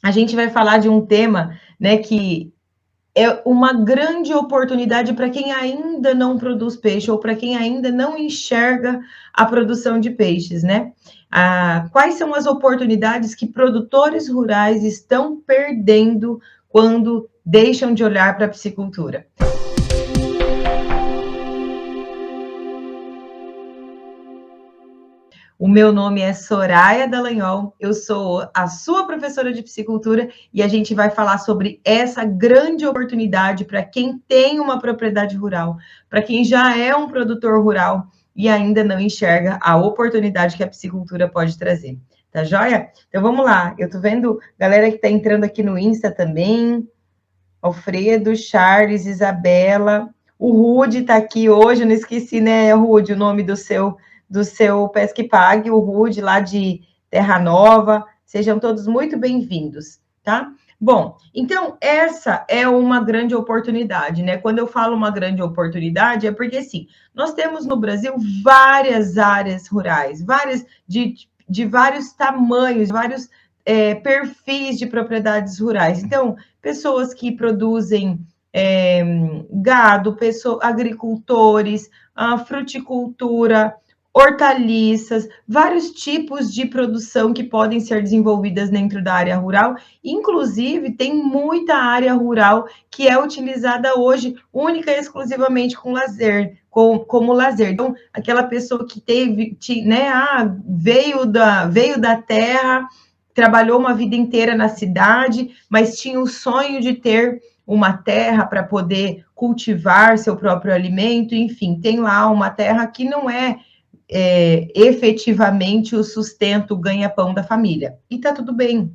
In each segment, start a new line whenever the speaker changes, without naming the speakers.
a gente vai falar de um tema, né, que é uma grande oportunidade para quem ainda não produz peixe ou para quem ainda não enxerga a produção de peixes, né? Quais são as oportunidades que produtores rurais estão perdendo quando deixam de olhar para a piscicultura? O meu nome é Soraya Dallagnol, eu sou a sua professora de piscicultura e a gente vai falar sobre essa grande oportunidade para quem tem uma propriedade rural, para quem já é um produtor rural e ainda não enxerga a oportunidade que a piscicultura pode trazer. Tá joia? Então vamos lá, eu tô vendo galera que está entrando aqui no Insta também, Alfredo, Charles, Isabela, o Rude está aqui hoje, eu não esqueci, né, Rude, o nome do seu Pesque Pague, o Rude, lá de Terra Nova. Sejam todos muito bem-vindos, tá? Bom, então, essa é uma grande oportunidade, né? Quando eu falo uma grande oportunidade, é porque, assim, nós temos no Brasil várias áreas rurais, várias de vários tamanhos, vários perfis de propriedades rurais. Então, pessoas que produzem gado, agricultores, fruticultura, hortaliças, vários tipos de produção que podem ser desenvolvidas dentro da área rural. Inclusive, tem muita área rural que é utilizada hoje única e exclusivamente com lazer, como lazer. Então, aquela pessoa que né, veio da terra, trabalhou uma vida inteira na cidade, mas tinha o sonho de ter uma terra para poder cultivar seu próprio alimento, enfim, tem lá uma terra que não é efetivamente o sustento, o ganha-pão da família. E tá tudo bem.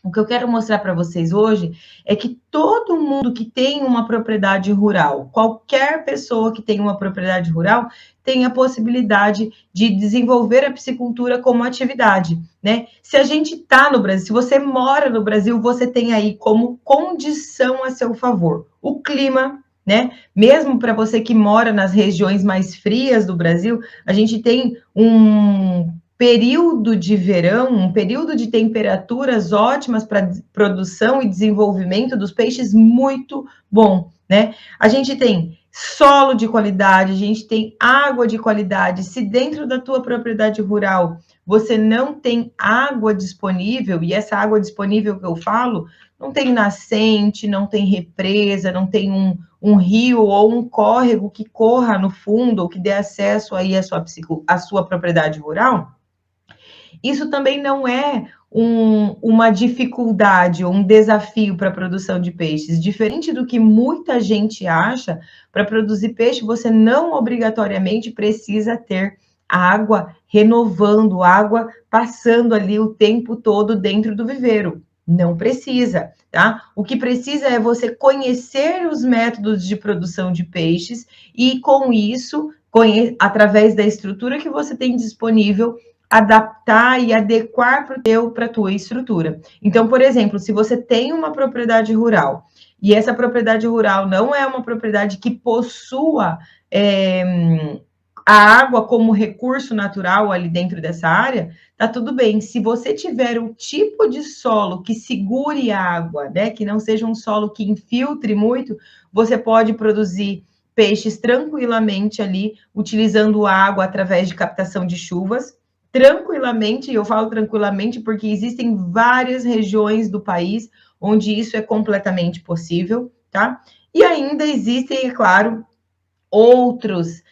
O que eu quero mostrar para vocês hoje é que todo mundo que tem uma propriedade rural, qualquer pessoa que tem uma propriedade rural, tem a possibilidade de desenvolver a piscicultura como atividade, né? Se a gente está no Brasil, se você mora no Brasil, você tem aí como condição a seu favor o clima, né? Mesmo para você que mora nas regiões mais frias do Brasil, a gente tem um período de verão, um período de temperaturas ótimas para produção e desenvolvimento dos peixes muito bom, né? A gente tem solo de qualidade, a gente tem água de qualidade. Se dentro da tua propriedade rural você não tem água disponível, e essa água disponível que eu falo, não tem nascente, não tem represa, não tem um rio ou um córrego que corra no fundo, ou que dê acesso aí à sua propriedade rural, isso também não é uma dificuldade ou um desafio para a produção de peixes. Diferente do que muita gente acha, para produzir peixe, você não obrigatoriamente precisa ter água renovando, água passando ali o tempo todo dentro do viveiro. Não precisa, tá? O que precisa é você conhecer os métodos de produção de peixes e, com isso, através da estrutura que você tem disponível, adaptar e adequar para a tua estrutura. Então, por exemplo, se você tem uma propriedade rural e essa propriedade rural não é uma propriedade que possua a água como recurso natural ali dentro dessa área, tá tudo bem. Se você tiver um tipo de solo que segure a água, né, que não seja um solo que infiltre muito, você pode produzir peixes tranquilamente ali, utilizando água através de captação de chuvas, tranquilamente, eu falo tranquilamente porque existem várias regiões do país onde isso é completamente possível, tá? E ainda existem, é claro, outras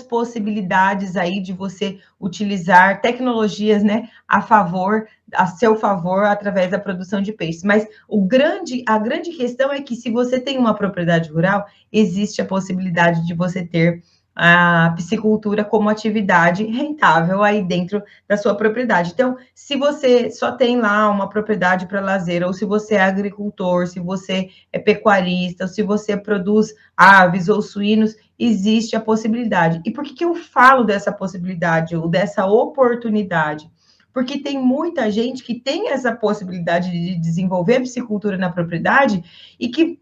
possibilidades aí de você utilizar tecnologias, né, a seu favor, através da produção de peixes. Mas a grande questão é que se você tem uma propriedade rural, existe a possibilidade de você ter a piscicultura como atividade rentável aí dentro da sua propriedade. Então, se você só tem lá uma propriedade para lazer, ou se você é agricultor, se você é pecuarista, ou se você produz aves ou suínos, existe a possibilidade. E por que eu falo dessa possibilidade ou dessa oportunidade? Porque tem muita gente que tem essa possibilidade de desenvolver a piscicultura na propriedade e que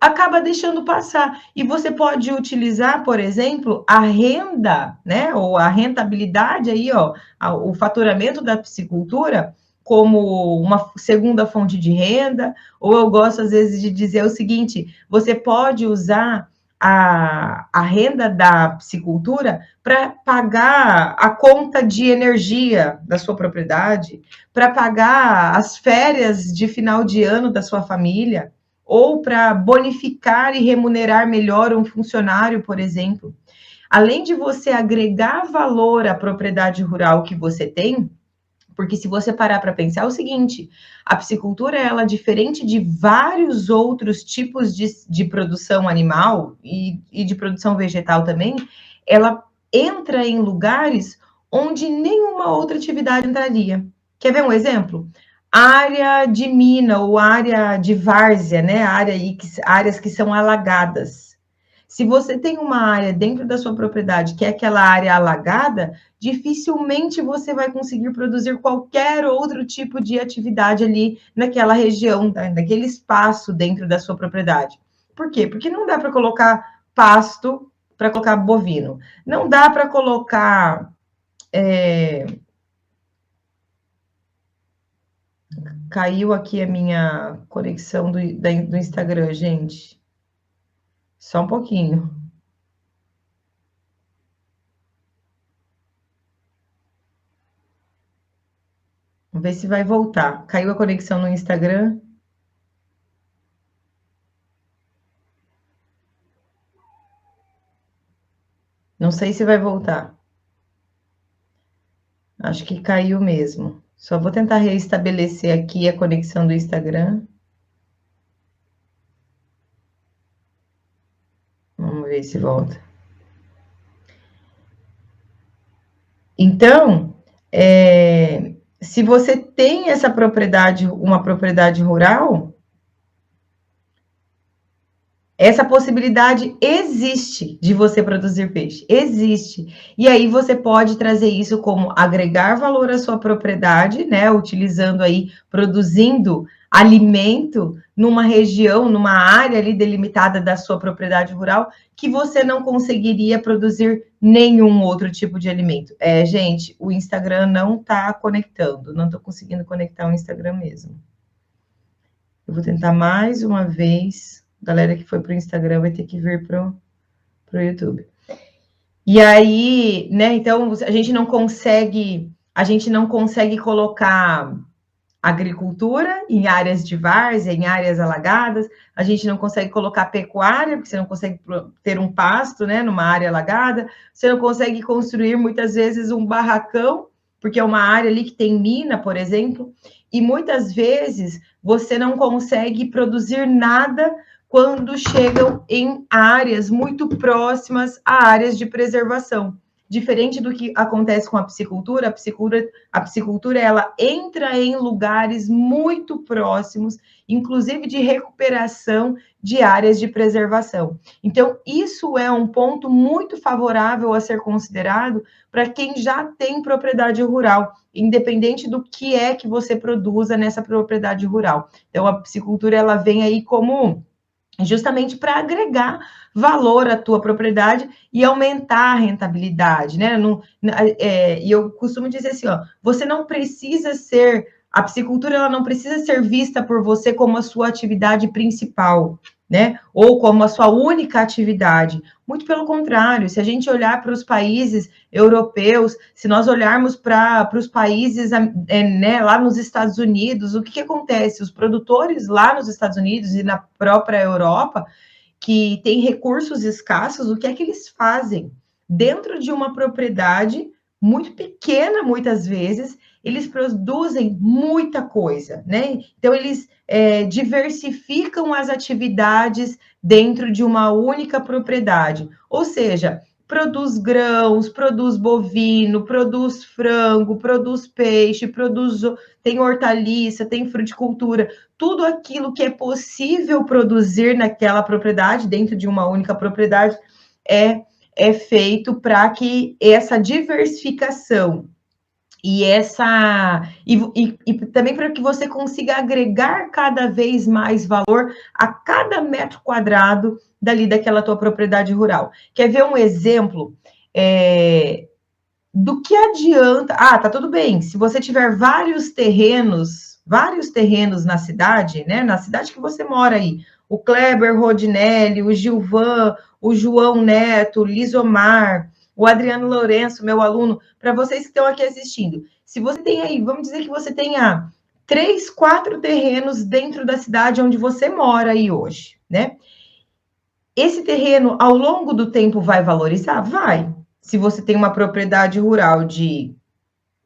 acaba deixando passar. E você pode utilizar, por exemplo, a renda, né, ou a rentabilidade aí, ó, o faturamento da piscicultura como uma segunda fonte de renda, ou eu gosto, às vezes, de dizer o seguinte: você pode usar a renda da piscicultura para pagar a conta de energia da sua propriedade, para pagar as férias de final de ano da sua família, ou para bonificar e remunerar melhor um funcionário, por exemplo. Além de você agregar valor à propriedade rural que você tem, porque se você parar para pensar é o seguinte, a piscicultura, ela, diferente de vários outros tipos de produção animal e de produção vegetal também, ela entra em lugares onde nenhuma outra atividade entraria. Quer ver um exemplo? Área de mina ou área de várzea, né? Áreas que são alagadas. Se você tem uma área dentro da sua propriedade que é aquela área alagada, dificilmente você vai conseguir produzir qualquer outro tipo de atividade ali naquela região, naquele espaço dentro da sua propriedade. Por quê? Porque não dá para colocar pasto para colocar bovino. Não dá para colocar. Caiu aqui a minha conexão do Instagram, gente. Só um pouquinho. Vamos ver se vai voltar. Caiu a conexão no Instagram. Não sei se vai voltar. Acho que caiu mesmo. Só vou tentar restabelecer aqui a conexão do Instagram. Vamos ver se volta. Então, se você tem essa propriedade, uma propriedade rural, essa possibilidade existe de você produzir peixe, existe. E aí você pode trazer isso como agregar valor à sua propriedade, né? Utilizando aí, produzindo alimento numa região, numa área ali delimitada da sua propriedade rural, que você não conseguiria produzir nenhum outro tipo de alimento. Gente, o Instagram não está conectando, não estou conseguindo conectar o Instagram mesmo. Eu vou tentar mais uma vez. Galera que foi para o Instagram vai ter que vir para o YouTube. E aí, né? Então a gente não consegue colocar agricultura em áreas de várzea, em áreas alagadas. A gente não consegue colocar pecuária, porque você não consegue ter um pasto, né? Numa área alagada. Você não consegue construir muitas vezes um barracão, porque é uma área ali que tem mina, por exemplo. E muitas vezes você não consegue produzir nada quando chegam em áreas muito próximas a áreas de preservação. Diferente do que acontece com a piscicultura, a piscicultura ela entra em lugares muito próximos, inclusive de recuperação de áreas de preservação. Então, isso é um ponto muito favorável a ser considerado para quem já tem propriedade rural, independente do que é que você produza nessa propriedade rural. Então, a piscicultura ela vem aí como justamente para agregar valor à tua propriedade e aumentar a rentabilidade, né? E eu costumo dizer assim, ó, você não precisa ser, a piscicultura ela não precisa ser vista por você como a sua atividade principal, né? Ou como a sua única atividade. Muito pelo contrário, se a gente olhar para os países europeus, se nós olharmos para os países, né, lá nos Estados Unidos, o que acontece? Os produtores lá nos Estados Unidos e na própria Europa, que têm recursos escassos, o que é que eles fazem? Dentro de uma propriedade muito pequena, muitas vezes, eles produzem muita coisa, né? Então, eles diversificam as atividades dentro de uma única propriedade. Ou seja, produz grãos, produz bovino, produz frango, produz peixe, tem hortaliça, tem fruticultura, tudo aquilo que é possível produzir naquela propriedade, dentro de uma única propriedade, é feito para que essa diversificação e também para que você consiga agregar cada vez mais valor a cada metro quadrado daquela tua propriedade rural. Quer ver um exemplo? do que adianta... tá tudo bem, se você tiver vários terrenos na cidade, né, na cidade que você mora aí, o Kleber Rodinelli, o Gilvan, o João Neto, o Lisomar, o Adriano Lourenço, meu aluno, para vocês que estão aqui assistindo, se você tem aí, vamos dizer que você tenha 3, 4 terrenos dentro da cidade onde você mora aí hoje, né? Esse terreno, ao longo do tempo, vai valorizar? Vai. Se você tem uma propriedade rural de,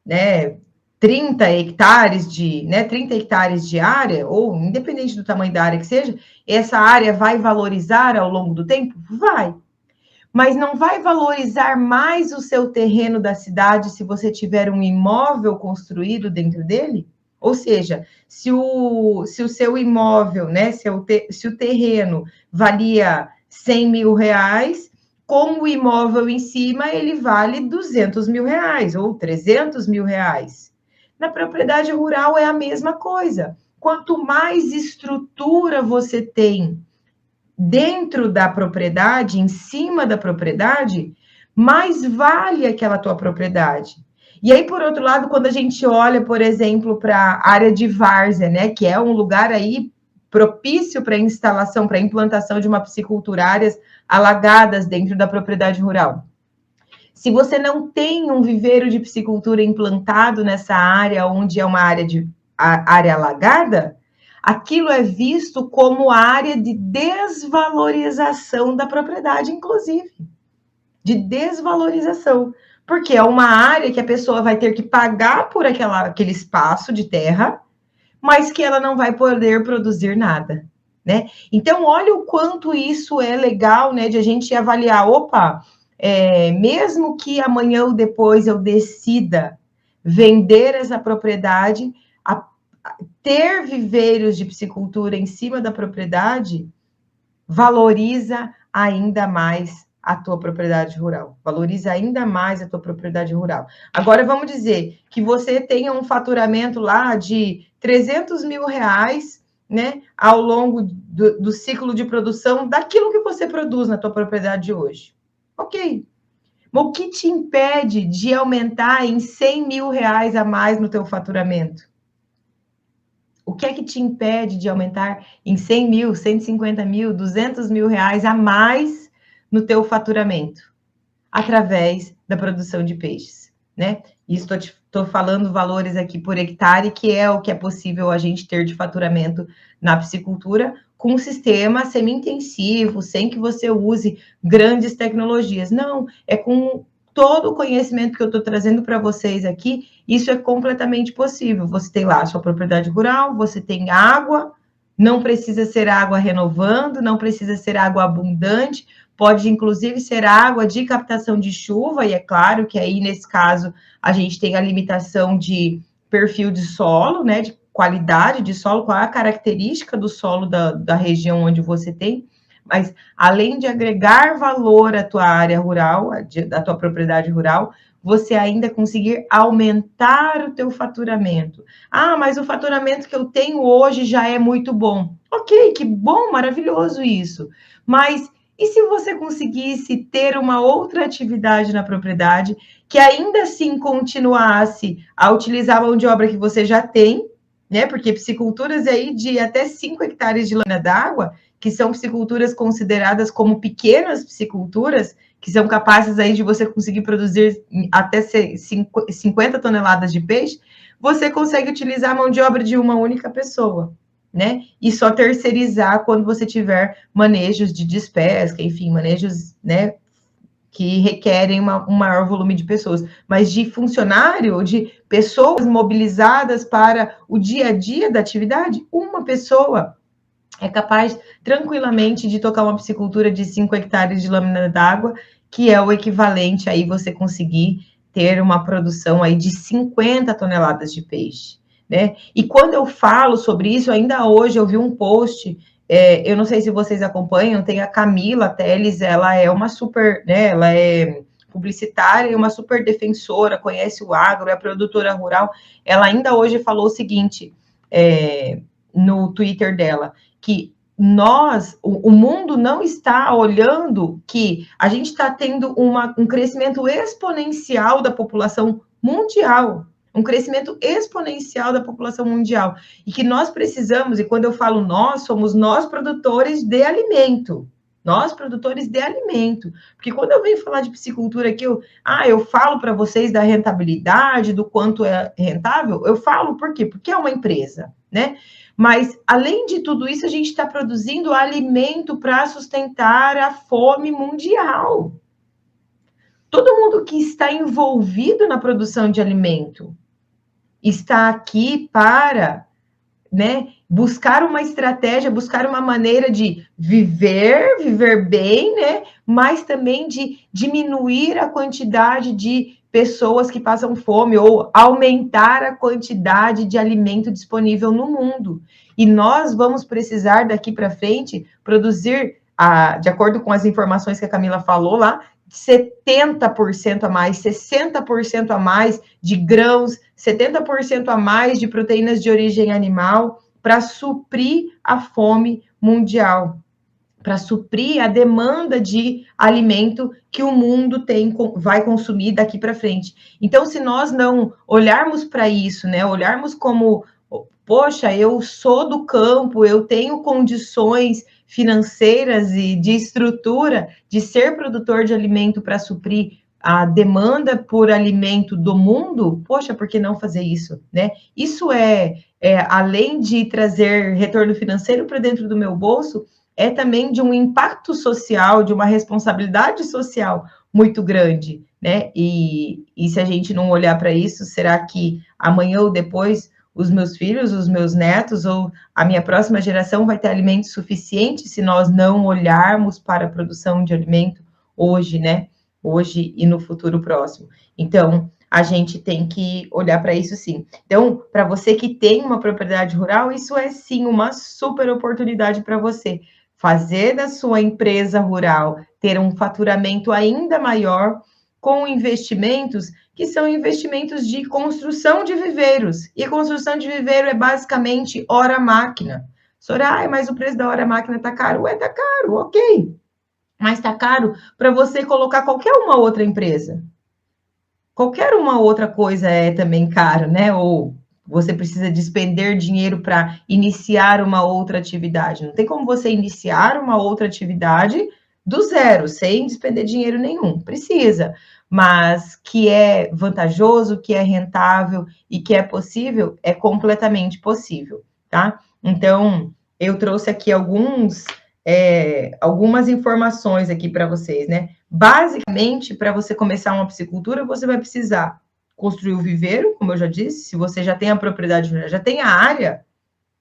né, 30 hectares de área, ou independente do tamanho da área que seja, essa área vai valorizar ao longo do tempo? Vai. Mas não vai valorizar mais o seu terreno da cidade se você tiver um imóvel construído dentro dele? Ou seja, se o seu imóvel, né, se o terreno valia 100 mil reais, com o imóvel em cima, ele vale 200 mil reais ou 300 mil reais. Na propriedade rural é a mesma coisa. Quanto mais estrutura você tem dentro da propriedade, em cima da propriedade, mais vale aquela tua propriedade. E aí, por outro lado, quando a gente olha, por exemplo, para a área de várzea, né, que é um lugar aí propício para instalação, para implantação de uma piscicultura, áreas alagadas dentro da propriedade rural. Se você não tem um viveiro de piscicultura implantado nessa área, onde é uma área alagada, aquilo é visto como área de desvalorização da propriedade, inclusive. De desvalorização. Porque é uma área que a pessoa vai ter que pagar por aquele espaço de terra, mas que ela não vai poder produzir nada, né? Então, olha o quanto isso é legal, né? De a gente avaliar, mesmo que amanhã ou depois eu decida vender essa propriedade, ter viveiros de piscicultura em cima da propriedade valoriza ainda mais a tua propriedade rural. Valoriza ainda mais a tua propriedade rural. Agora, vamos dizer que você tenha um faturamento lá de 300 mil reais, né, ao longo do ciclo de produção daquilo que você produz na tua propriedade hoje. Ok. Mas o que te impede de aumentar em 100 mil reais a mais no teu faturamento? O que é que te impede de aumentar em 100 mil, 150 mil, 200 mil reais a mais no teu faturamento? Através da produção de peixes, né? Estou falando valores aqui por hectare, que é o que é possível a gente ter de faturamento na piscicultura, com um sistema semi-intensivo, sem que você use grandes tecnologias. Não, é com todo o conhecimento que eu estou trazendo para vocês aqui, isso é completamente possível. Você tem lá a sua propriedade rural, você tem água, não precisa ser água renovando, não precisa ser água abundante, pode inclusive ser água de captação de chuva, e é claro que aí, nesse caso, a gente tem a limitação de perfil de solo, né, de qualidade de solo, qual é a característica do solo da região onde você tem, mas além de agregar valor à tua área rural, da tua propriedade rural, você ainda conseguir aumentar o teu faturamento. Mas o faturamento que eu tenho hoje já é muito bom. Ok, que bom, maravilhoso isso. Mas e se você conseguisse ter uma outra atividade na propriedade que ainda assim continuasse a utilizar a mão de obra que você já tem, né? Porque pisciculturas aí de até 5 hectares de lâmina d'água, que são pisciculturas consideradas como pequenas pisciculturas, que são capazes aí de você conseguir produzir até 50 toneladas de peixe, você consegue utilizar a mão de obra de uma única pessoa, né? E só terceirizar quando você tiver manejos de despesca, enfim, manejos, né, que requerem um maior volume de pessoas. Mas de funcionário, de pessoas mobilizadas para o dia a dia da atividade, uma pessoa é capaz tranquilamente de tocar uma piscicultura de 5 hectares de lâmina d'água, que é o equivalente aí você conseguir ter uma produção aí de 50 toneladas de peixe, né? E quando eu falo sobre isso, ainda hoje eu vi um post, eu não sei se vocês acompanham, tem a Camila Teles, ela é uma super, né, ela é publicitária e uma super defensora, conhece o agro, é produtora rural, ela ainda hoje falou o seguinte, no Twitter dela, que o mundo não está olhando que a gente está tendo um crescimento exponencial da população mundial, um crescimento exponencial da população mundial, e que nós precisamos, e quando eu falo nós, somos nós produtores de alimento, porque quando eu venho falar de piscicultura aqui, eu falo para vocês da rentabilidade, do quanto é rentável, eu falo por quê? Porque é uma empresa, né? Mas, além de tudo isso, a gente está produzindo alimento para sustentar a fome mundial. Todo mundo que está envolvido na produção de alimento está aqui para, né, buscar uma estratégia, buscar uma maneira de viver bem, né, mas também de diminuir a quantidade de pessoas que passam fome ou aumentar a quantidade de alimento disponível no mundo. E nós vamos precisar daqui para frente produzir, de acordo com as informações que a Camila falou lá, 70% a mais, 60% a mais de grãos, 70% a mais de proteínas de origem animal, para suprir a fome mundial, para suprir a demanda de alimento que o mundo vai consumir daqui para frente. Então, se nós não olharmos para isso, né, olharmos como, poxa, eu sou do campo, eu tenho condições financeiras e de estrutura de ser produtor de alimento para suprir a demanda por alimento do mundo, poxa, por que não fazer isso, né? Isso além de trazer retorno financeiro para dentro do meu bolso, é também de um impacto social, de uma responsabilidade social muito grande, né? E se a gente não olhar para isso, será que amanhã ou depois os meus filhos, os meus netos ou a minha próxima geração vai ter alimento suficiente se nós não olharmos para a produção de alimento hoje, né? Hoje e no futuro próximo. Então, a gente tem que olhar para isso sim. Então, para você que tem uma propriedade rural, isso é sim uma super oportunidade para você fazer da sua empresa rural ter um faturamento ainda maior com investimentos que são investimentos de construção de viveiros. E construção de viveiro é basicamente hora-máquina. Soraya, mas o preço da hora-máquina está caro? Está caro, ok. Mas está caro para você colocar qualquer uma outra empresa. Qualquer uma outra coisa é também caro, né? Ou você precisa despender dinheiro para iniciar uma outra atividade. Não tem como você iniciar uma outra atividade do zero, sem despender dinheiro nenhum. Precisa, mas que é vantajoso, que é rentável e que é possível, é completamente possível, tá? Então, eu trouxe aqui algumas informações aqui para vocês, né? Basicamente, para você começar uma piscicultura, você vai precisar construir o viveiro, como eu já disse, se você já tem a propriedade, já tem a área,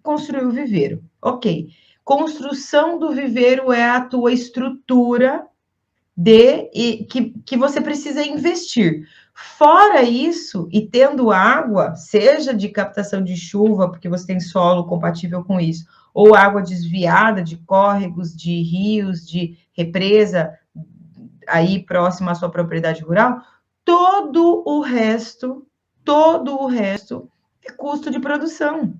construir o viveiro. Ok. Construção do viveiro é a tua estrutura que você precisa investir. Fora isso, e tendo água, seja de captação de chuva, porque você tem solo compatível com isso, ou água desviada de córregos, de rios, de represa, aí próximo à sua propriedade rural, todo o resto é custo de produção.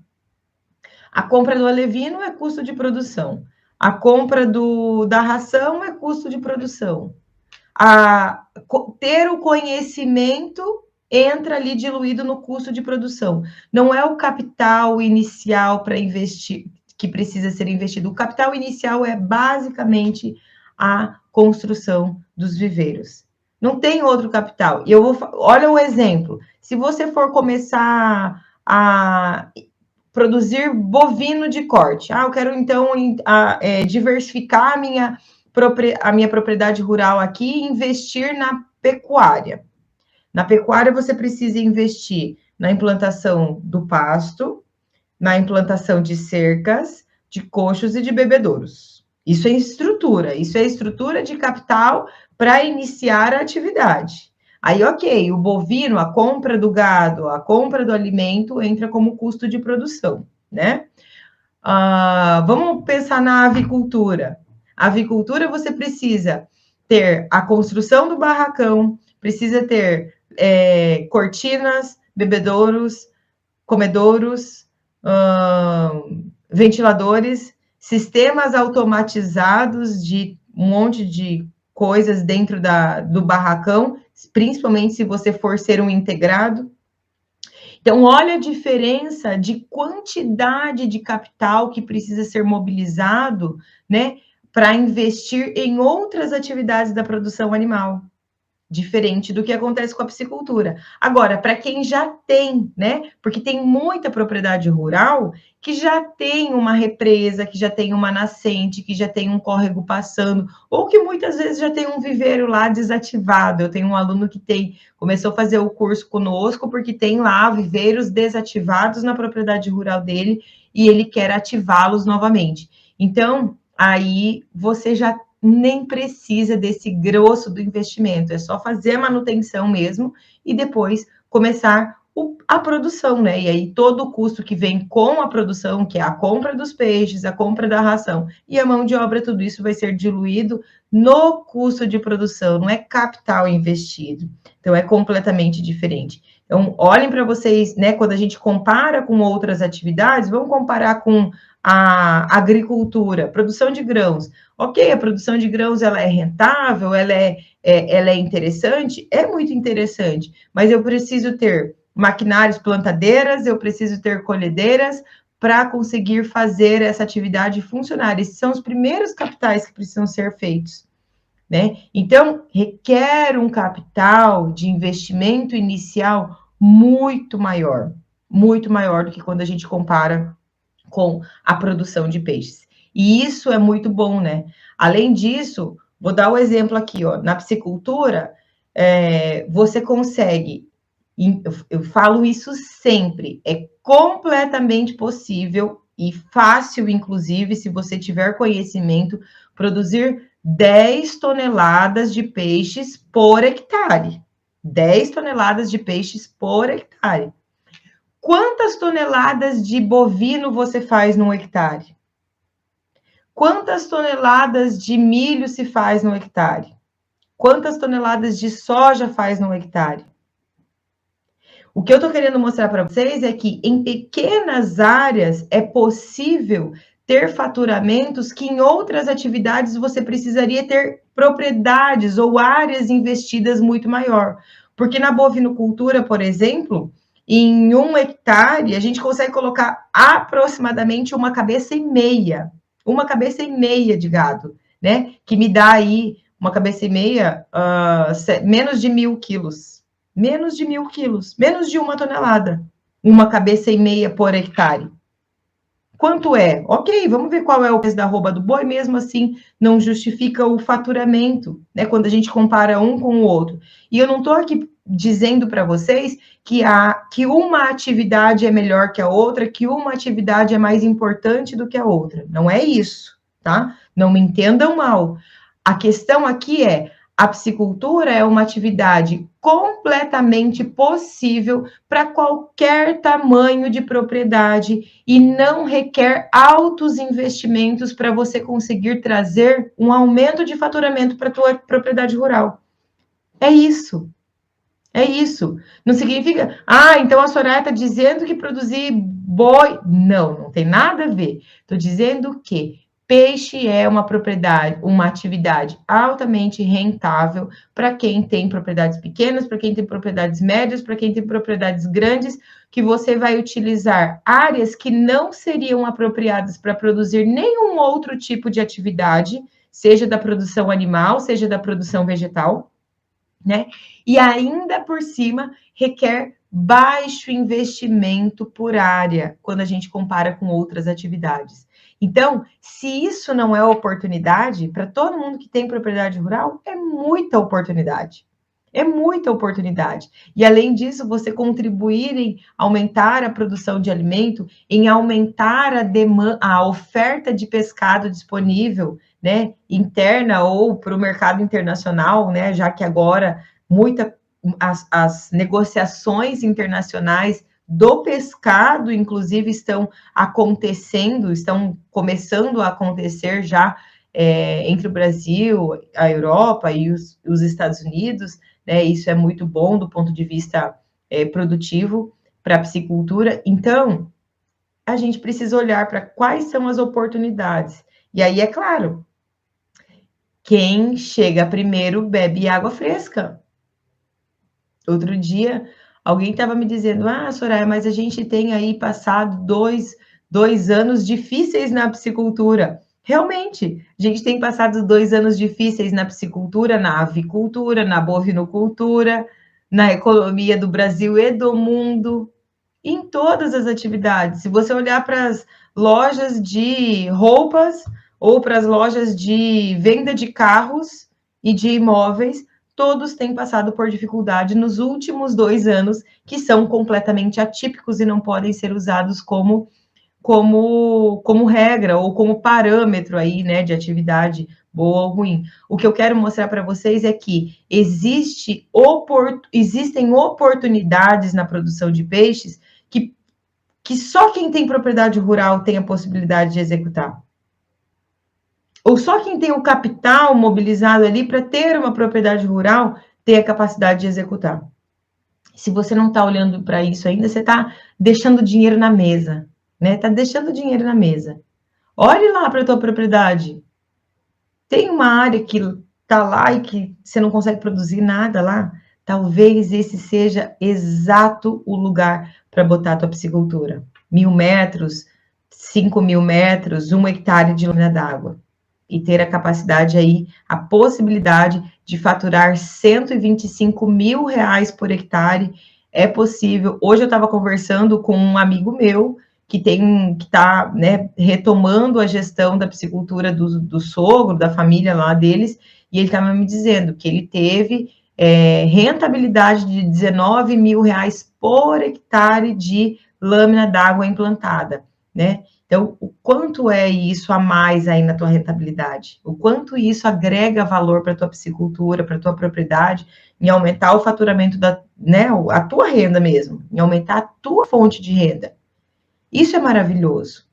A compra do alevino é custo de produção. A compra da ração é custo de produção. Ter o conhecimento entra ali diluído no custo de produção. Não é o capital inicial para investir que precisa ser investido. O capital inicial é basicamente a construção dos viveiros. Não tem outro capital. Olha o exemplo. Se você for começar a produzir bovino de corte, eu quero então diversificar a minha propriedade rural aqui e investir na pecuária. Na pecuária, você precisa investir na implantação do pasto, na implantação de cercas, de coxos e de bebedouros. Isso é estrutura de capital para iniciar a atividade. Aí, ok, o bovino, a compra do gado, a compra do alimento entra como custo de produção, né? Vamos pensar na avicultura. A avicultura, você precisa ter a construção do barracão, precisa ter cortinas, bebedouros, comedouros, ventiladores, sistemas automatizados de um monte de coisas dentro do barracão, principalmente se você for ser um integrado. Então, olha a diferença de quantidade de capital que precisa ser mobilizado, né, para investir em outras atividades da produção animal, diferente do que acontece com a piscicultura. Agora, para quem já tem, né, porque tem muita propriedade rural que já tem uma represa, que já tem uma nascente, que já tem um córrego passando, ou que muitas vezes já tem um viveiro lá desativado. Eu tenho um aluno que começou a fazer o curso conosco porque tem lá viveiros desativados na propriedade rural dele e ele quer ativá-los novamente. Então, aí você já nem precisa desse grosso do investimento, é só fazer a manutenção mesmo e depois começar a produção, né? E aí todo o custo que vem com a produção, que é a compra dos peixes, a compra da ração e a mão de obra, tudo isso vai ser diluído no custo de produção, não é capital investido. Então é completamente diferente. Então, olhem para vocês, né? Quando a gente compara com outras atividades, vamos comparar com a agricultura, produção de grãos. Ok, a produção de grãos ela é rentável, ela é interessante, é muito interessante, mas eu preciso ter maquinários, plantadeiras, eu preciso ter colhedeiras para conseguir fazer essa atividade funcionar. Esses são os primeiros capitais que precisam ser feitos, né? Então, requer um capital de investimento inicial muito maior do que quando a gente compara com a produção de peixes. E isso é muito bom, né? Além disso, vou dar o exemplo aqui, ó, na piscicultura, você consegue, eu falo isso sempre, é completamente possível e fácil, inclusive, se você tiver conhecimento, produzir 10 toneladas de peixes por hectare. 10 toneladas de peixes por hectare. Quantas toneladas de bovino você faz num hectare? Quantas toneladas de milho se faz no hectare? Quantas toneladas de soja faz no hectare? O que eu estou querendo mostrar para vocês é que em pequenas áreas é possível ter faturamentos que em outras atividades você precisaria ter propriedades ou áreas investidas muito maior. Porque na bovinocultura, por exemplo, em 1 hectare, a gente consegue colocar aproximadamente uma cabeça e meia de gado, né? Que me dá aí uma cabeça e meia, menos de 1.000 quilos. Menos de 1.000 quilos, menos de 1 tonelada. Uma cabeça e meia por hectare. Quanto é? Ok, vamos ver qual é o preço da arroba do boi, mesmo assim não justifica o faturamento, né? Quando a gente compara um com o outro. E eu não estou aqui dizendo para vocês que uma atividade é melhor que a outra, que uma atividade é mais importante do que a outra. Não é isso, tá? Não me entendam mal. A questão aqui é: a piscicultura é uma atividade completamente possível para qualquer tamanho de propriedade e não requer altos investimentos para você conseguir trazer um aumento de faturamento para a tua propriedade rural. É isso. É isso. Não significa, então a Soraya está dizendo que produzir boi. Não, não tem nada a ver. Estou dizendo que peixe é uma propriedade, uma atividade altamente rentável para quem tem propriedades pequenas, para quem tem propriedades médias, para quem tem propriedades grandes, que você vai utilizar áreas que não seriam apropriadas para produzir nenhum outro tipo de atividade, seja da produção animal, seja da produção vegetal, né? E ainda por cima requer baixo investimento por área, quando a gente compara com outras atividades. Então, se isso não é oportunidade, para todo mundo que tem propriedade rural, é muita oportunidade. É muita oportunidade. E, além disso, você contribuir em aumentar a produção de alimento, em aumentar a oferta de pescado disponível, né, interna ou para o mercado internacional, né, já que agora as negociações internacionais do pescado, inclusive, estão começando a acontecer já entre o Brasil, a Europa e os Estados Unidos, né? Isso é muito bom do ponto de vista produtivo para a piscicultura. Então, a gente precisa olhar para quais são as oportunidades. E aí, é claro, quem chega primeiro bebe água fresca. Outro dia, alguém estava me dizendo, Soraya, mas a gente tem aí passado dois anos difíceis na piscicultura. Realmente, a gente tem passado 2 anos difíceis na piscicultura, na avicultura, na bovinocultura, na economia do Brasil e do mundo, em todas as atividades. Se você olhar para as lojas de roupas ou para as lojas de venda de carros e de imóveis, todos têm passado por dificuldade nos últimos 2 anos, que são completamente atípicos e não podem ser usados como regra ou como parâmetro aí, né, de atividade boa ou ruim. O que eu quero mostrar para vocês é que existem oportunidades na produção de peixes que só quem tem propriedade rural tem a possibilidade de executar. Ou só quem tem o capital mobilizado ali para ter uma propriedade rural tem a capacidade de executar. Se você não está olhando para isso ainda, você está deixando dinheiro na mesa, né? Está deixando dinheiro na mesa. Olhe lá para a tua propriedade. Tem uma área que está lá e que você não consegue produzir nada lá? Talvez esse seja exato o lugar para botar a tua piscicultura. 1.000 metros, 5.000 metros, 1 hectare de lâmina d'água. E ter a capacidade aí, a possibilidade de faturar R$125 mil por hectare é possível. Hoje eu estava conversando com um amigo meu que está, né, retomando a gestão da piscicultura do sogro, da família lá deles, e ele estava me dizendo que ele teve rentabilidade de R$19 mil por hectare de lâmina d'água implantada, né? Então, o quanto é isso a mais aí na tua rentabilidade? O quanto isso agrega valor para a tua piscicultura, para a tua propriedade, em aumentar o faturamento né, a tua renda mesmo, em aumentar a tua fonte de renda. Isso é maravilhoso.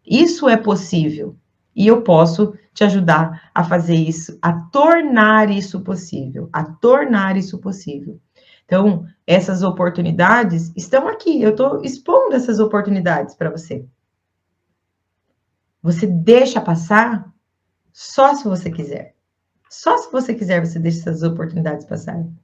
Isso é possível. E eu posso te ajudar a fazer isso, a tornar isso possível, a tornar isso possível. Então, essas oportunidades estão aqui. Eu estou expondo essas oportunidades para você. Você deixa passar só se você quiser. Só se você quiser, você deixa essas oportunidades passarem.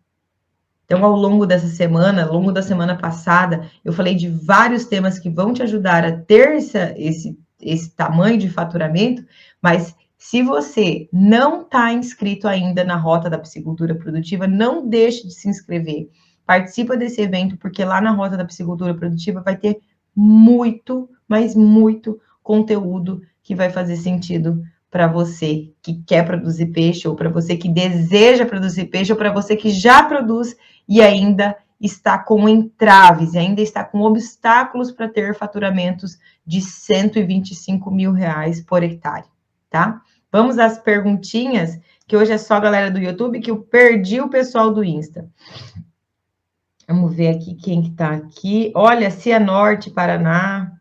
Então, ao longo dessa semana, ao longo da semana passada, eu falei de vários temas que vão te ajudar a ter esse tamanho de faturamento, mas se você não está inscrito ainda na Rota da Piscicultura Produtiva, não deixe de se inscrever. Participa desse evento, porque lá na Rota da Piscicultura Produtiva vai ter muito, mas muito conteúdo que vai fazer sentido para você que quer produzir peixe, ou para você que deseja produzir peixe, ou para você que já produz e ainda está com entraves, e ainda está com obstáculos para ter faturamentos de R$125 mil por hectare, tá? Vamos às perguntinhas, que hoje é só a galera do YouTube, que eu perdi o pessoal do Insta. Vamos ver aqui quem que tá aqui. Olha, Cianorte, Paraná.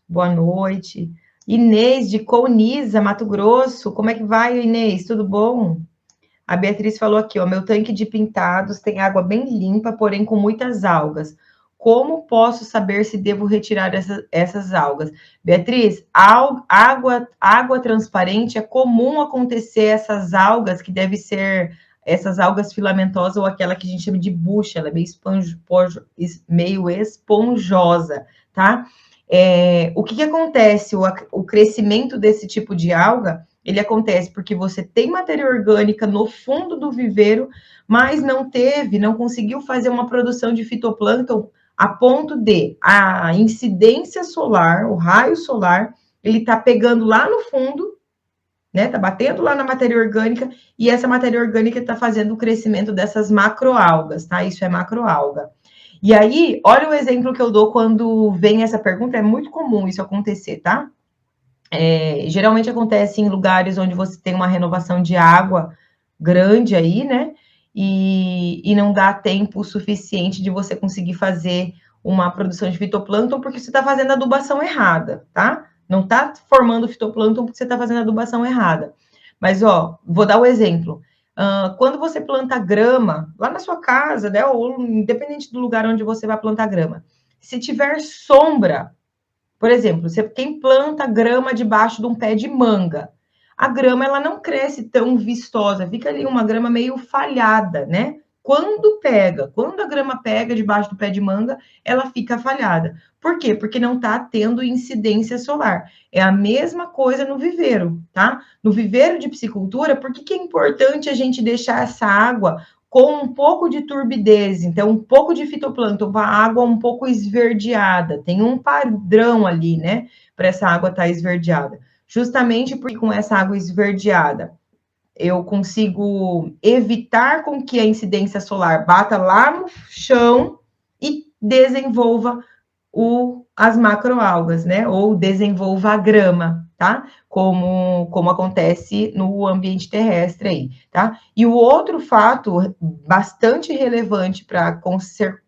Boa noite. Inês, de Colniza, Mato Grosso. Como é que vai, Inês? Tudo bom? A Beatriz falou aqui, ó, meu tanque de pintados tem água bem limpa, porém com muitas algas. Como posso saber se devo retirar essas algas? Beatriz, água transparente, é comum acontecer essas algas, que deve ser essas algas filamentosas ou aquela que a gente chama de bucha, ela é meio esponjosa, tá? O que acontece? O crescimento desse tipo de alga, ele acontece porque você tem matéria orgânica no fundo do viveiro, mas não conseguiu fazer uma produção de fitoplâncton a ponto de a incidência solar, o raio solar, ele está pegando lá no fundo, né? Está batendo lá na matéria orgânica, e essa matéria orgânica está fazendo o crescimento dessas macroalgas, tá? Isso é macroalga. E aí, olha o exemplo que eu dou quando vem essa pergunta, é muito comum isso acontecer, tá? Geralmente acontece em lugares onde você tem uma renovação de água grande aí, né? E não dá tempo suficiente de você conseguir fazer uma produção de fitoplâncton porque você está fazendo a adubação errada, tá? Não está formando fitoplâncton porque você está fazendo a adubação errada. Mas, ó, vou dar o exemplo. Quando você planta grama, lá na sua casa, né? Ou independente do lugar onde você vai plantar grama, se tiver sombra, Por exemplo, quem planta grama debaixo de um pé de manga, a grama ela não cresce tão vistosa, fica ali uma grama meio falhada, né? Quando a grama pega debaixo do pé de manga, ela fica falhada. Por quê? Porque não está tendo incidência solar. É a mesma coisa no viveiro, tá? No viveiro de piscicultura, por que é importante a gente deixar essa água com um pouco de turbidez? Então, um pouco de fitoplâncton, a água um pouco esverdeada. Tem um padrão ali, né? Para essa água estar esverdeada. Justamente porque com essa água esverdeada, eu consigo evitar com que a incidência solar bata lá no chão e desenvolva as macroalgas, né? Ou desenvolva a grama, tá? Como acontece no ambiente terrestre aí, tá? E o outro fato bastante relevante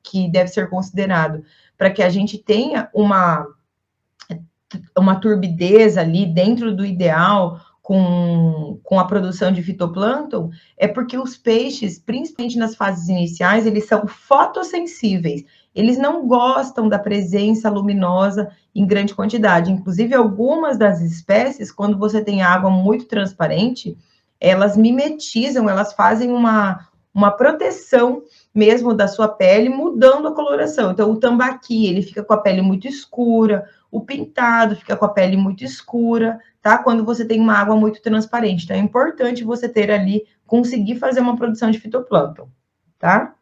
que deve ser considerado para que a gente tenha uma turbidez ali dentro do ideal com a produção de fitoplâncton, é porque os peixes, principalmente nas fases iniciais, eles são fotossensíveis. Eles não gostam da presença luminosa em grande quantidade. Inclusive, algumas das espécies, quando você tem água muito transparente, elas mimetizam, elas fazem uma proteção mesmo da sua pele, mudando a coloração. Então, o tambaqui, ele fica com a pele muito escura, o pintado fica com a pele muito escura, tá? Quando você tem uma água muito transparente. Então, é importante você ter ali, conseguir fazer uma produção de fitoplâncton, tá?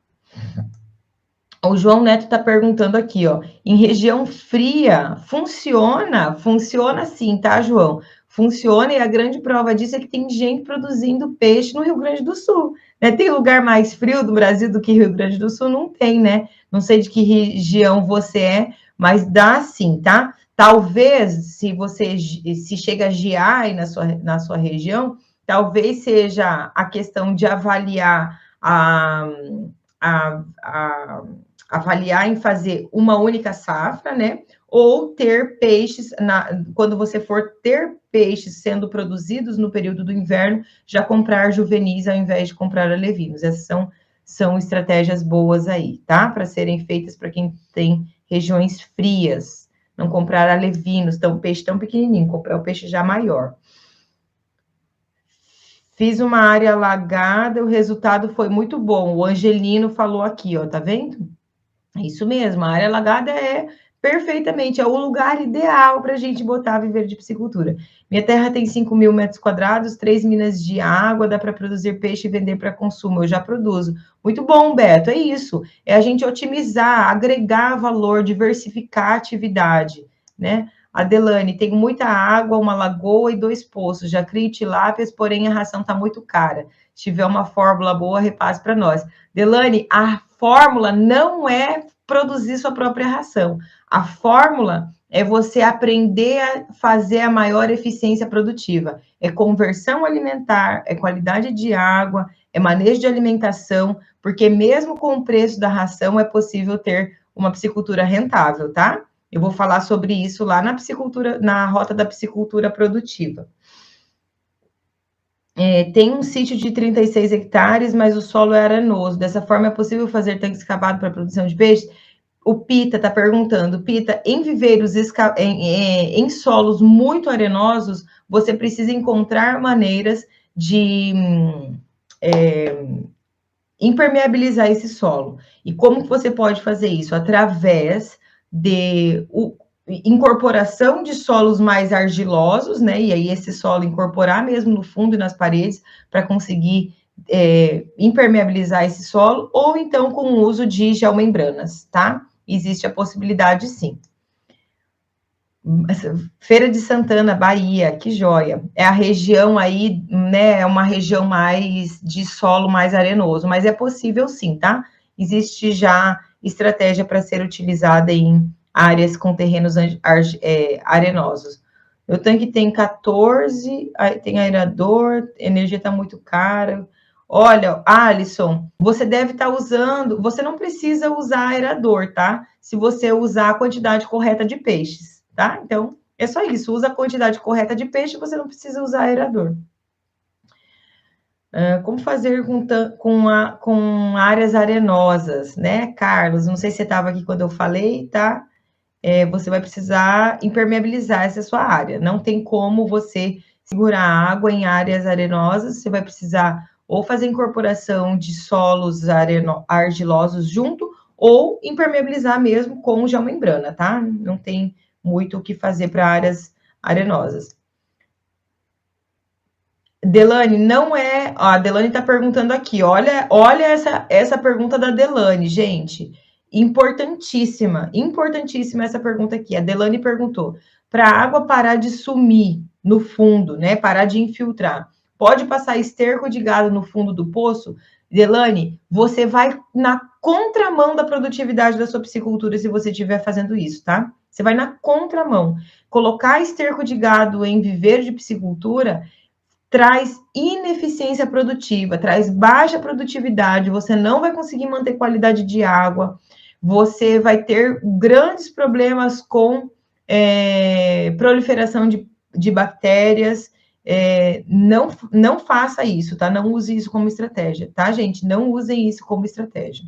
O João Neto está perguntando aqui, ó, em região fria, funciona? Funciona sim, tá, João? Funciona, e a grande prova disso é que tem gente produzindo peixe no Rio Grande do Sul, né? Tem lugar mais frio do Brasil do que Rio Grande do Sul? Não tem, né? Não sei de que região você é, mas dá sim, tá? Talvez, se chega a gear aí na sua região, talvez seja a questão de avaliar a, a avaliar em fazer uma única safra, né? Ou ter peixes, quando você for ter peixes sendo produzidos no período do inverno, já comprar juvenis ao invés de comprar alevinos. Essas são estratégias boas aí, tá? Para serem feitas para quem tem regiões frias. Não comprar alevinos, peixe tão pequenininho, comprar o peixe já maior. Fiz uma área alagada, o resultado foi muito bom. O Angelino falou aqui, ó, tá vendo? É isso mesmo, a área alagada é perfeitamente, é o lugar ideal para a gente botar viveiro de piscicultura. Minha terra tem 5.000 metros quadrados, 3 minas de água, dá para produzir peixe e vender para consumo, eu já produzo. Muito bom, Beto, é isso, é a gente otimizar, agregar valor, diversificar a atividade, né? Adelane, tem muita água, uma lagoa e 2 poços, já crio tilápias, porém a ração está muito cara. Se tiver uma fórmula boa, repasse para nós. Delane, a fórmula não é produzir sua própria ração. A fórmula é você aprender a fazer a maior eficiência produtiva. É conversão alimentar, é qualidade de água, é manejo de alimentação, porque mesmo com o preço da ração é possível ter uma piscicultura rentável, tá? Eu vou falar sobre isso lá na piscicultura, na rota da piscicultura produtiva. Tem um sítio de 36 hectares, mas o solo é arenoso. Dessa forma, é possível fazer tanque escavado para produção de peixe? O Pita está perguntando. Pita, em viveiros, em solos muito arenosos, você precisa encontrar maneiras de impermeabilizar esse solo. E como que você pode fazer isso? Através de incorporação de solos mais argilosos, né? E aí esse solo incorporar mesmo no fundo e nas paredes para conseguir impermeabilizar esse solo, ou então com o uso de geomembranas, tá? Existe a possibilidade, sim. Feira de Santana, Bahia, que joia. É a região aí, né? É uma região mais de solo mais arenoso, mas é possível sim, tá? Existe já estratégia para ser utilizada em áreas com terrenos arenosos. O tanque tem 14, tem aerador, energia está muito cara. Olha, Alisson, você deve estar usando, você não precisa usar aerador, tá? Se você usar a quantidade correta de peixes, tá? Então, é só isso, usa a quantidade correta de peixe, você não precisa usar aerador. Como fazer com áreas arenosas, né, Carlos? Não sei se você estava aqui quando eu falei, tá? você vai precisar impermeabilizar essa sua área. Não tem como você segurar água em áreas arenosas, você vai precisar ou fazer incorporação de solos argilosos junto, ou impermeabilizar mesmo com geomembrana, tá? Não tem muito o que fazer para áreas arenosas. Delane, não é. Ó, a Delane está perguntando aqui. Olha essa pergunta da Delane, gente. Importantíssima essa pergunta aqui. A Delane perguntou: para a água parar de sumir no fundo, né? Parar de infiltrar, pode passar esterco de gado no fundo do poço? Delane, você vai na contramão da produtividade da sua piscicultura se você estiver fazendo isso, tá? Você vai na contramão. Colocar esterco de gado em viveiro de piscicultura traz ineficiência produtiva, traz baixa produtividade, você não vai conseguir manter qualidade de água, você vai ter grandes problemas com proliferação de bactérias. Não faça isso, tá? Não use isso como estratégia, tá, gente? Não usem isso como estratégia.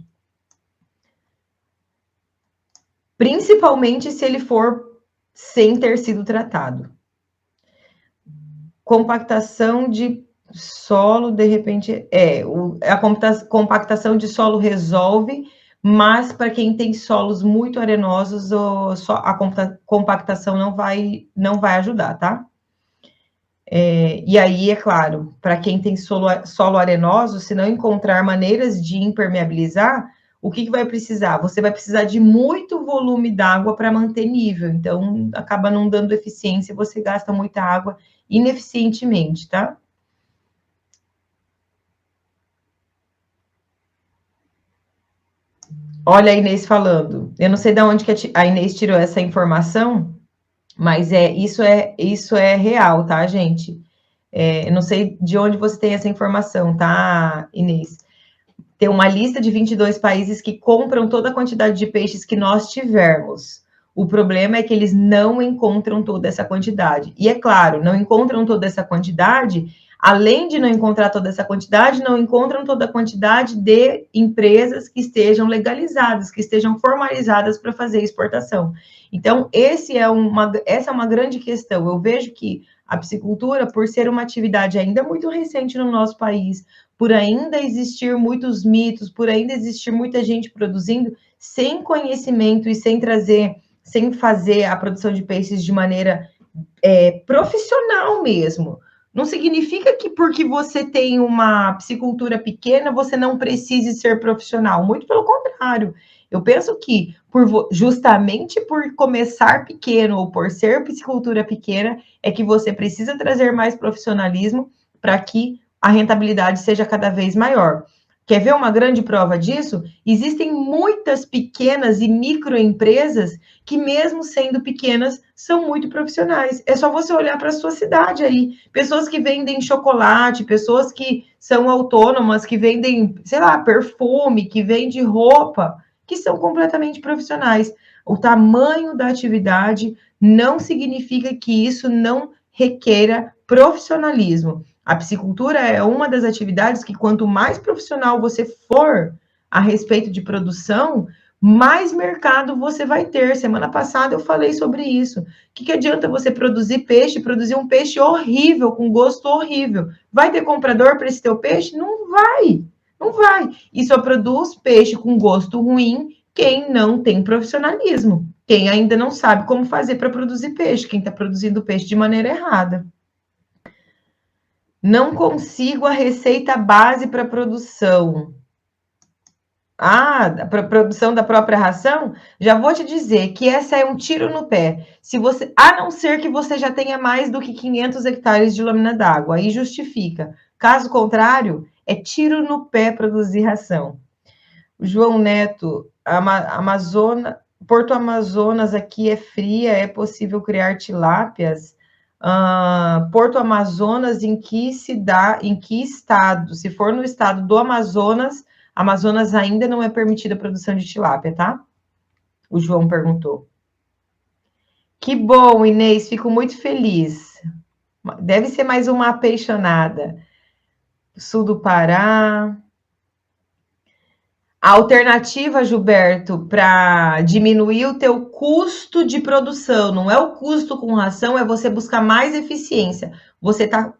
Principalmente se ele for sem ter sido tratado. Compactação de solo, de repente, a compactação de solo resolve, mas para quem tem solos muito arenosos, a compactação não vai ajudar, tá? E aí, é claro, para quem tem solo arenoso, se não encontrar maneiras de impermeabilizar, o que vai precisar? Você vai precisar de muito volume d'água para manter nível, então acaba não dando eficiência, você gasta muita água ineficientemente, tá? Olha a Inês falando. Eu não sei de onde que a Inês tirou essa informação, mas isso é real, tá, gente? Eu não sei de onde você tem essa informação, tá, Inês? Tem uma lista de 22 países que compram toda a quantidade de peixes que nós tivermos. O problema é que eles não encontram toda essa quantidade. E é claro, não encontram toda essa quantidade, além de não encontrar toda essa quantidade, não encontram toda a quantidade de empresas que estejam legalizadas, que estejam formalizadas para fazer exportação. Então, essa é uma grande questão. Eu vejo que a piscicultura, por ser uma atividade ainda muito recente no nosso país, por ainda existir muitos mitos, por ainda existir muita gente produzindo sem conhecimento e sem fazer a produção de peixes de maneira profissional mesmo. Não significa que porque você tem uma piscicultura pequena, você não precise ser profissional. Muito pelo contrário. Eu penso que justamente por começar pequeno ou por ser piscicultura pequena, é que você precisa trazer mais profissionalismo para que a rentabilidade seja cada vez maior. Quer ver uma grande prova disso? Existem muitas pequenas e microempresas que, mesmo sendo pequenas, são muito profissionais. É só você olhar para a sua cidade aí. Pessoas que vendem chocolate, pessoas que são autônomas, que vendem, sei lá, perfume, que vendem roupa, que são completamente profissionais. O tamanho da atividade não significa que isso não requeira profissionalismo. A piscicultura é uma das atividades que, quanto mais profissional você for a respeito de produção, mais mercado você vai ter. Semana passada eu falei sobre isso. O que adianta você produzir um peixe horrível, com gosto horrível? Vai ter comprador para esse teu peixe? Não vai. Não vai. E só produz peixe com gosto ruim quem não tem profissionalismo. Quem ainda não sabe como fazer para produzir peixe. Quem está produzindo peixe de maneira errada. Não consigo a receita base para produção. Para produção da própria ração? Já vou te dizer que essa é um tiro no pé. A não ser que você já tenha mais do que 500 hectares de lâmina d'água, aí justifica. Caso contrário, é tiro no pé produzir ração. O João Neto, Porto Amazonas aqui é fria, é possível criar tilápias? Porto Amazonas, em que estado? Se for no estado do Amazonas ainda não é permitida a produção de tilápia, tá? O João perguntou. Que bom, Inês, fico muito feliz. Deve ser mais uma apaixonada. Sul do Pará. A alternativa, Gilberto, para diminuir o teu custo de produção, não é o custo com ração, é você buscar mais eficiência. Você tá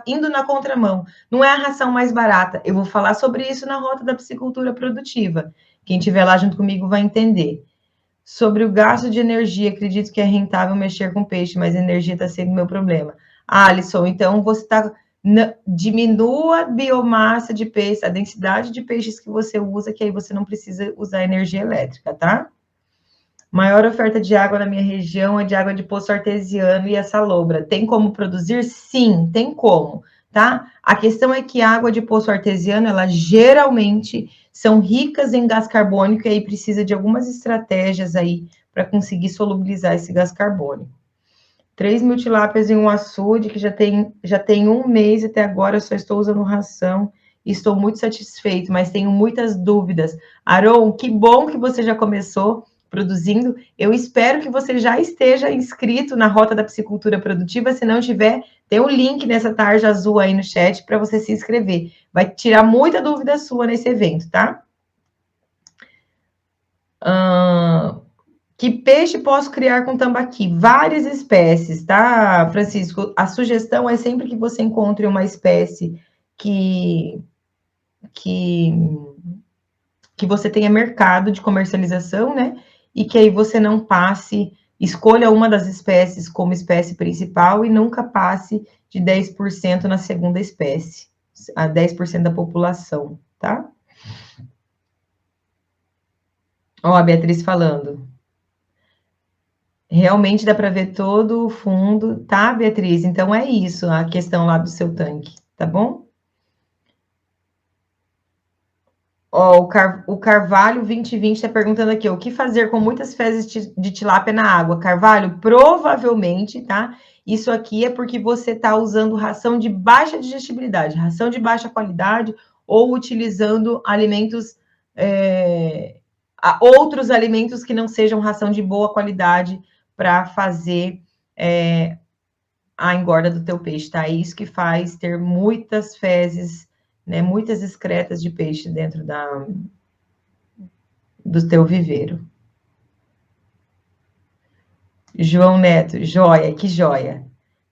indo na contramão. Não é a ração mais barata. Eu vou falar sobre isso na rota da piscicultura produtiva. Quem estiver lá junto comigo vai entender. Sobre o gasto de energia, acredito que é rentável mexer com peixe, mas a energia está sendo meu problema. Alisson, então você está... Diminua a biomassa de peixe, a densidade de peixes que você usa, que aí você não precisa usar energia elétrica, tá? Maior oferta de água na minha região é de água de poço artesiano e a salobra. Tem como produzir? Sim, tem como, tá? A questão é que a água de poço artesiano, ela geralmente são ricas em gás carbônico e aí precisa de algumas estratégias aí para conseguir solubilizar esse gás carbônico. 3.000 tilápias em um açude que já tem um mês até agora, eu só estou usando ração e estou muito satisfeito, mas tenho muitas dúvidas. Aron, que bom que você já começou produzindo. Eu espero que você já esteja inscrito na Rota da Piscicultura Produtiva. Se não tiver, tem um link nessa tarja azul aí no chat para você se inscrever. Vai tirar muita dúvida sua nesse evento, tá? Que peixe posso criar com tambaqui? Várias espécies, tá, Francisco? A sugestão é sempre que você encontre uma espécie que, que, que você tenha mercado de comercialização, né? E que aí você não passe, escolha uma das espécies como espécie principal e nunca passe de 10% na segunda espécie, a 10% da população, tá? Ó, a Beatriz falando. Realmente dá para ver todo o fundo, tá, Beatriz? Então é isso, a questão lá do seu tanque, tá bom? Ó, o Carvalho 2020 está perguntando aqui, o que fazer com muitas fezes de tilápia na água? Carvalho, provavelmente, tá? Isso aqui é porque você está usando ração de baixa digestibilidade, ração de baixa qualidade, ou utilizando alimentos, outros alimentos que não sejam ração de boa qualidade para fazer a engorda do teu peixe, tá? É isso que faz ter muitas fezes, né? Muitas excretas de peixe dentro do teu viveiro. João Neto, joia, que joia.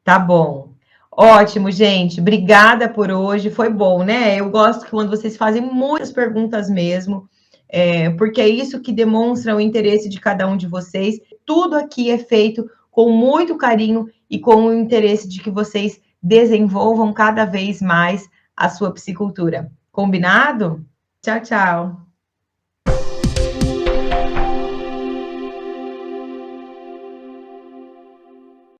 Tá bom. Ótimo, gente. Obrigada por hoje. Foi bom, né? Eu gosto que quando vocês fazem muitas perguntas mesmo, porque é isso que demonstra o interesse de cada um de vocês. Tudo aqui é feito com muito carinho e com o interesse de que vocês desenvolvam cada vez mais a sua piscicultura. Combinado? Tchau, tchau.